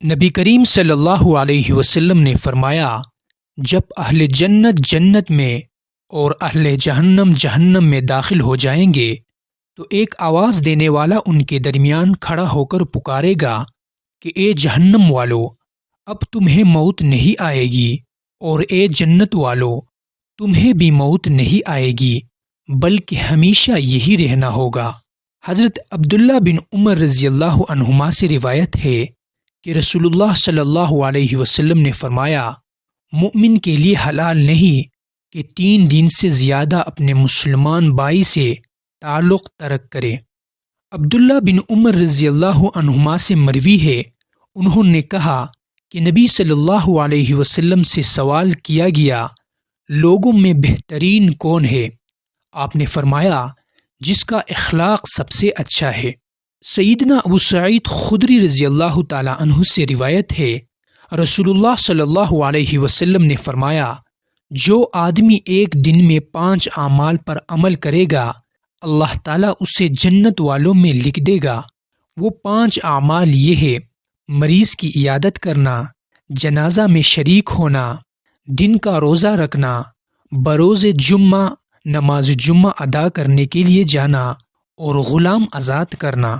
نبی کریم صلی اللہ علیہ وسلم نے فرمایا، جب اہل جنت جنت میں اور اہل جہنم جہنم میں داخل ہو جائیں گے تو ایک آواز دینے والا ان کے درمیان کھڑا ہو کر پکارے گا کہ اے جہنم والو، اب تمہیں موت نہیں آئے گی، اور اے جنت والو، تمہیں بھی موت نہیں آئے گی بلکہ ہمیشہ یہی رہنا ہوگا۔ حضرت عبداللہ بن عمر رضی اللہ عنہما سے روایت ہے کہ رسول اللہ صلی اللہ علیہ وسلم نے فرمایا، مومن کے لیے حلال نہیں کہ 3 دن سے زیادہ اپنے مسلمان بھائی سے تعلق ترک کرے۔ عبداللہ بن عمر رضی اللہ عنہما سے مروی ہے، انہوں نے کہا کہ نبی صلی اللہ علیہ وسلم سے سوال کیا گیا، لوگوں میں بہترین کون ہے؟ آپ نے فرمایا، جس کا اخلاق سب سے اچھا ہے۔ سیدنا ابو سعید خدری رضی اللہ تعالی عنہ سے روایت ہے، رسول اللہ صلی اللہ علیہ وسلم نے فرمایا، جو آدمی ایک دن میں 5 اعمال پر عمل کرے گا، اللہ تعالیٰ اسے جنت والوں میں لکھ دے گا۔ وہ 5 اعمال یہ ہے: مریض کی عیادت کرنا، جنازہ میں شریک ہونا، دن کا روزہ رکھنا، بروز جمعہ نماز جمعہ ادا کرنے کے لیے جانا، اور غلام آزاد کرنا۔